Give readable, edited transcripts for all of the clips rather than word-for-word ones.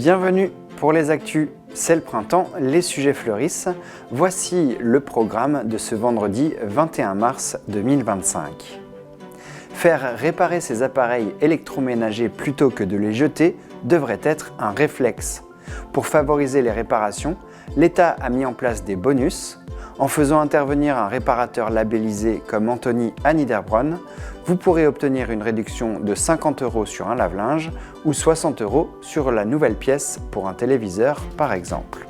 Bienvenue pour les actus. C'est le printemps, les sujets fleurissent. Voici le programme de ce vendredi 21 mars 2025. Faire réparer ses appareils électroménagers plutôt que de les jeter devrait être un réflexe. Pour favoriser les réparations, l'État a mis en place des bonus. En faisant intervenir un réparateur labellisé comme Anthony à Niederbronn, vous pourrez obtenir une réduction de 50 € sur un lave-linge ou 60 € sur la nouvelle pièce pour un téléviseur par exemple.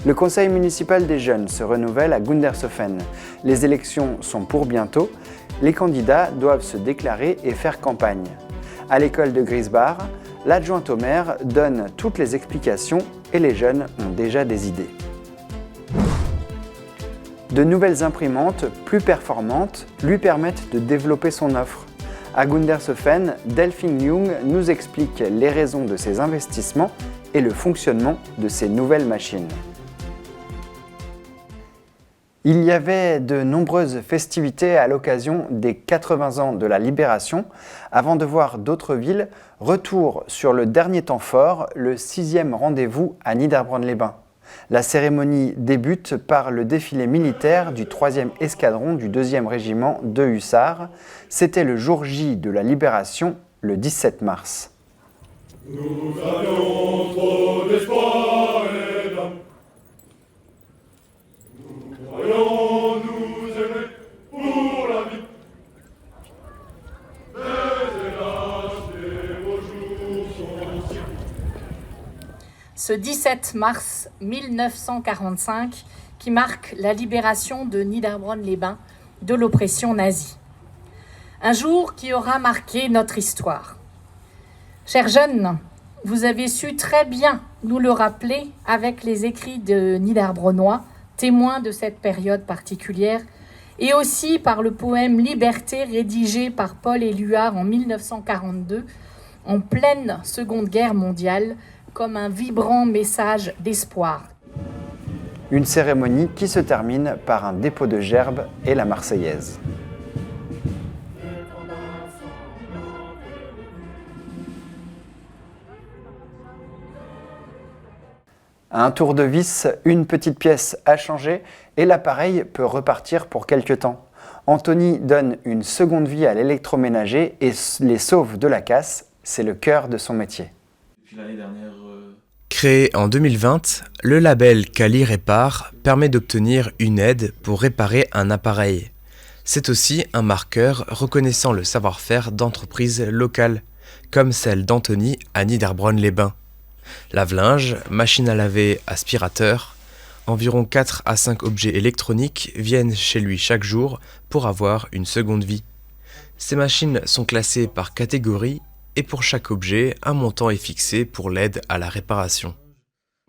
Le conseil municipal des jeunes se renouvelle à Gundershofen. Les élections sont pour bientôt. Les candidats doivent se déclarer et faire campagne. À l'école de Griesbach, l'adjointe au maire donne toutes les explications et les jeunes ont déjà des idées. De nouvelles imprimantes, plus performantes, lui permettent de développer son offre. À Gundershofen, Delphine Jung nous explique les raisons de ces investissements et le fonctionnement de ces nouvelles machines. Il y avait de nombreuses festivités à l'occasion des 80 ans de la Libération. Avant de voir d'autres villes, retour sur le dernier temps fort, le 6e rendez-vous à Niederbronn-les-Bains. La cérémonie débute par le défilé militaire du 3e escadron du 2e régiment de hussards. C'était le jour J de la Libération, le 17 mars. Nous avions trop d'espoir et d'âme. Nous croyons nous aimer pour la vie. Mais hélas, les beaux jours sont si. Ce 17 mars 1945 qui marque la libération de Niederbronn-les-Bains de l'oppression nazie. Un jour qui aura marqué notre histoire. Chers jeunes, vous avez su très bien nous le rappeler avec les écrits de Niederbronnois, témoins de cette période particulière, et aussi par le poème Liberté rédigé par Paul Éluard en 1942, en pleine Seconde Guerre mondiale, comme un vibrant message d'espoir. Une cérémonie qui se termine par un dépôt de gerbes et la Marseillaise. À un tour de vis, une petite pièce a changé et l'appareil peut repartir pour quelque temps. Anthony donne une seconde vie à l'électroménager et les sauve de la casse. C'est le cœur de son métier. Depuis l'année dernière, Créé en 2020, le label Cali Répare permet d'obtenir une aide pour réparer un appareil. C'est aussi un marqueur reconnaissant le savoir-faire d'entreprises locales, comme celle d'Anthony à Niederbronn-les-Bains. Lave-linge, machine à laver, aspirateur, environ 4 à 5 objets électroniques viennent chez lui chaque jour pour avoir une seconde vie. Ces machines sont classées par catégorie et pour chaque objet, un montant est fixé pour l'aide à la réparation.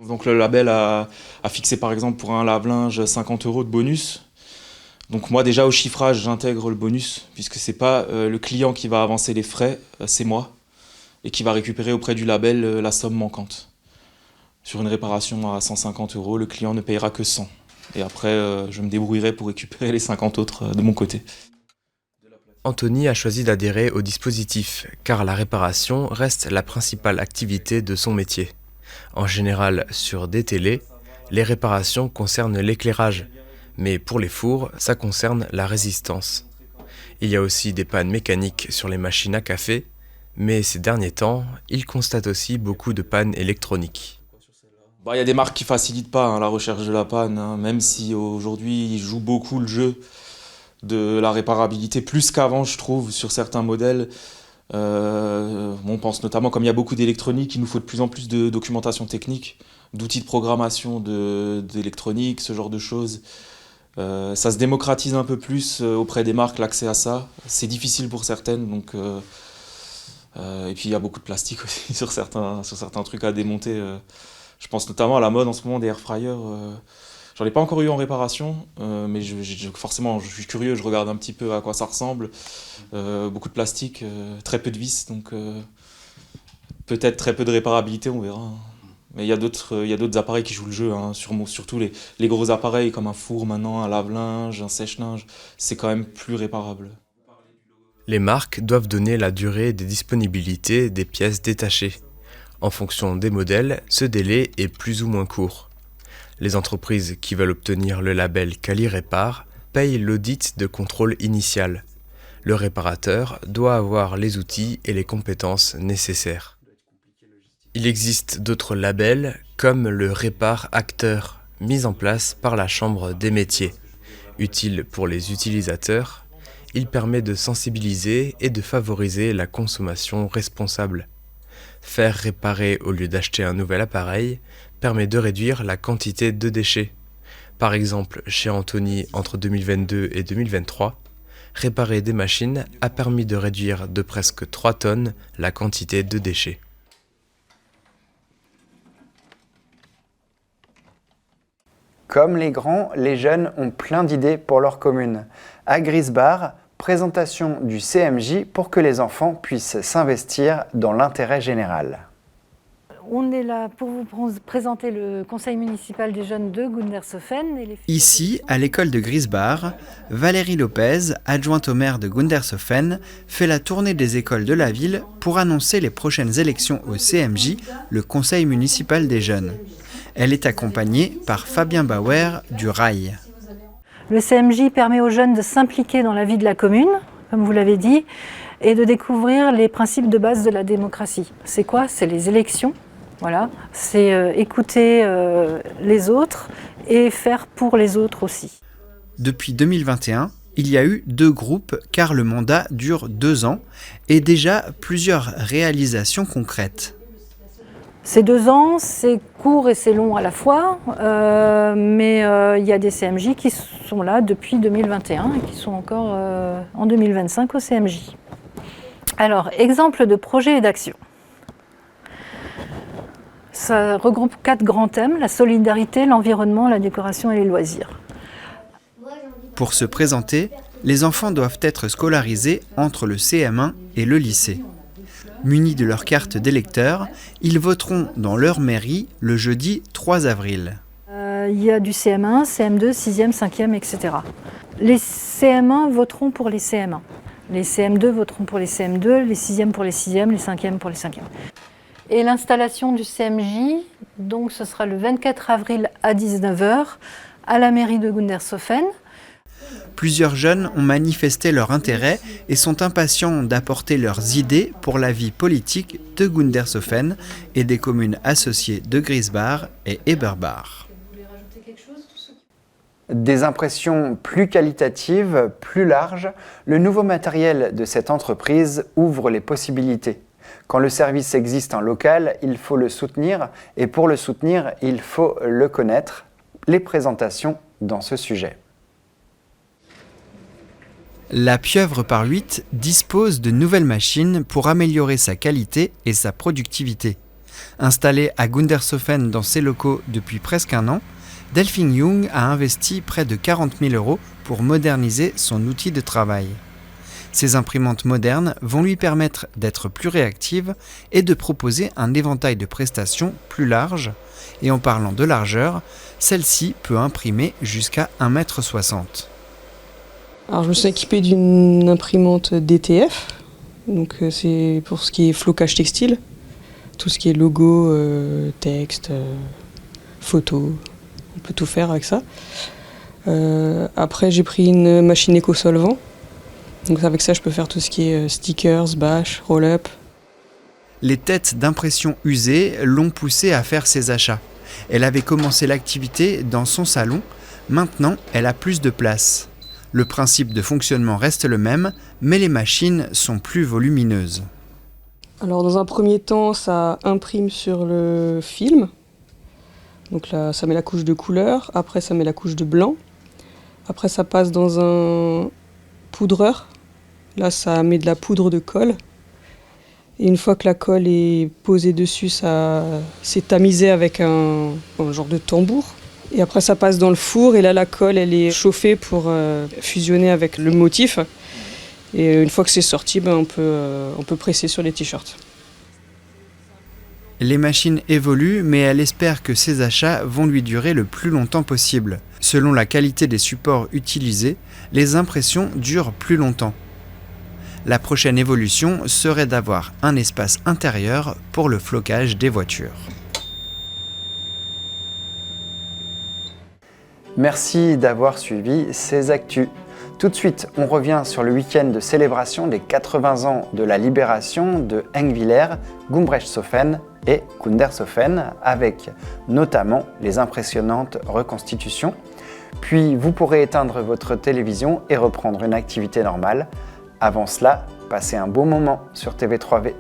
Donc le label a fixé par exemple pour un lave-linge 50 € de bonus. Donc moi déjà au chiffrage j'intègre le bonus puisque c'est pas le client qui va avancer les frais, c'est moi et qui va récupérer auprès du label la somme manquante. Sur une réparation à 150 €, le client ne payera que 100. Et après je me débrouillerai pour récupérer les 50 autres de mon côté. Anthony a choisi d'adhérer au dispositif car la réparation reste la principale activité de son métier. En général, sur des télés, les réparations concernent l'éclairage, mais pour les fours, ça concerne la résistance. Il y a aussi des pannes mécaniques sur les machines à café, mais ces derniers temps, il constate aussi beaucoup de pannes électroniques. Il y a des marques qui facilitent pas la recherche de la panne, même si aujourd'hui ils jouent beaucoup le jeu de la réparabilité, plus qu'avant je trouve sur certains modèles. On pense notamment, comme il y a beaucoup d'électronique, il nous faut de plus en plus de documentation technique, d'outils de programmation d'électronique, ce genre de choses. Ça se démocratise un peu plus auprès des marques, l'accès à ça. C'est difficile pour certaines, donc, et puis il y a beaucoup de plastique aussi sur certains trucs à démonter. Je pense notamment à la mode en ce moment des air fryers. J'en ai pas encore eu en réparation, mais forcément je suis curieux, je regarde un petit peu à quoi ça ressemble. Beaucoup de plastique, très peu de vis, donc peut-être très peu de réparabilité, on verra. Mais il y a d'autres appareils qui jouent le jeu, surtout les gros appareils comme un four maintenant, un lave-linge, un sèche-linge, c'est quand même plus réparable. Les marques doivent donner la durée des disponibilités des pièces détachées. En fonction des modèles, ce délai est plus ou moins court. Les entreprises qui veulent obtenir le label Quali-Répar payent l'audit de contrôle initial. Le réparateur doit avoir les outils et les compétences nécessaires. Il existe d'autres labels comme le Répar Acteur, mis en place par la Chambre des métiers. Utile pour les utilisateurs, il permet de sensibiliser et de favoriser la consommation responsable. Faire réparer au lieu d'acheter un nouvel appareil permet de réduire la quantité de déchets. Par exemple, chez Anthony, entre 2022 et 2023, réparer des machines a permis de réduire de presque 3 tonnes la quantité de déchets. Comme les grands, les jeunes ont plein d'idées pour leur commune. À Grisbar, présentation du CMJ pour que les enfants puissent s'investir dans l'intérêt général. On est là pour vous présenter le conseil municipal des jeunes de Gundershofen. Ici, à l'école de Grisbar, Valérie Lopez, adjointe au maire de Gundershofen, fait la tournée des écoles de la ville pour annoncer les prochaines élections au CMJ, le conseil municipal des jeunes. Elle est accompagnée par Fabien Bauer du Rail. Le CMJ permet aux jeunes de s'impliquer dans la vie de la commune, comme vous l'avez dit, et de découvrir les principes de base de la démocratie. C'est quoi? C'est les élections. Voilà, c'est écouter les autres et faire pour les autres aussi. Depuis 2021, il y a eu 2 groupes car le mandat dure 2 ans et déjà plusieurs réalisations concrètes. Ces 2 ans, c'est court et c'est long à la fois, mais il y a des CMJ qui sont là depuis 2021 et qui sont encore en 2025 au CMJ. Alors, exemple de projet et d'action. Ça regroupe 4 grands thèmes, la solidarité, l'environnement, la décoration et les loisirs. Pour se présenter, les enfants doivent être scolarisés entre le CM1 et le lycée. Munis de leur carte d'électeur, ils voteront dans leur mairie le jeudi 3 avril. Il y a du CM1, CM2, 6e, 5e, etc. Les CM1 voteront pour les CM1. Les CM2 voteront pour les CM2, les 6e pour les 6e, les 5e pour les 5e. Et l'installation du CMJ, donc ce sera le 24 avril à 19h à la mairie de Gundershofen. Plusieurs jeunes ont manifesté leur intérêt et sont impatients d'apporter leurs idées pour la vie politique de Gundershofen et des communes associées de Grisbar et Eberbar. Des impressions plus qualitatives, plus larges, le nouveau matériel de cette entreprise ouvre les possibilités. Quand le service existe en local, il faut le soutenir et pour le soutenir, il faut le connaître. Les présentations dans ce sujet. La pieuvre par 8 dispose de nouvelles machines pour améliorer sa qualité et sa productivité. Installée à Gundershofen dans ses locaux depuis presque 1 an, Delphine Jung a investi près de 40 000 € pour moderniser son outil de travail. Ces imprimantes modernes vont lui permettre d'être plus réactive et de proposer un éventail de prestations plus large. Et en parlant de largeur, celle-ci peut imprimer jusqu'à 1,60 m. Alors je me suis équipée d'une imprimante DTF, donc c'est pour ce qui est flocage textile, tout ce qui est logo, texte, photo, on peut tout faire avec ça. Après j'ai pris une machine éco-solvant. Donc avec ça, je peux faire tout ce qui est stickers, bâches, roll-up. Les têtes d'impression usées l'ont poussée à faire ses achats. Elle avait commencé l'activité dans son salon. Maintenant, elle a plus de place. Le principe de fonctionnement reste le même, mais les machines sont plus volumineuses. Alors dans un premier temps, ça imprime sur le film. Donc là, ça met la couche de couleur. Après, ça met la couche de blanc. Après, ça passe dans un poudreur. Là, ça met de la poudre de colle. Et une fois que la colle est posée dessus, c'est tamisé avec un genre de tambour. Et après, ça passe dans le four. Et là, la colle, elle est chauffée pour fusionner avec le motif. Et une fois que c'est sorti, on peut presser sur les t-shirts. Les machines évoluent, mais elle espère que ses achats vont lui durer le plus longtemps possible. Selon la qualité des supports utilisés, les impressions durent plus longtemps. La prochaine évolution serait d'avoir un espace intérieur pour le flocage des voitures. Merci d'avoir suivi ces actus. Tout de suite, on revient sur le week-end de célébration des 80 ans de la libération de Hengwiller, Gumbrechtshofen et Kundershofen, avec notamment les impressionnantes reconstitutions. Puis vous pourrez éteindre votre télévision et reprendre une activité normale. Avant cela, passez un bon moment sur TV3V.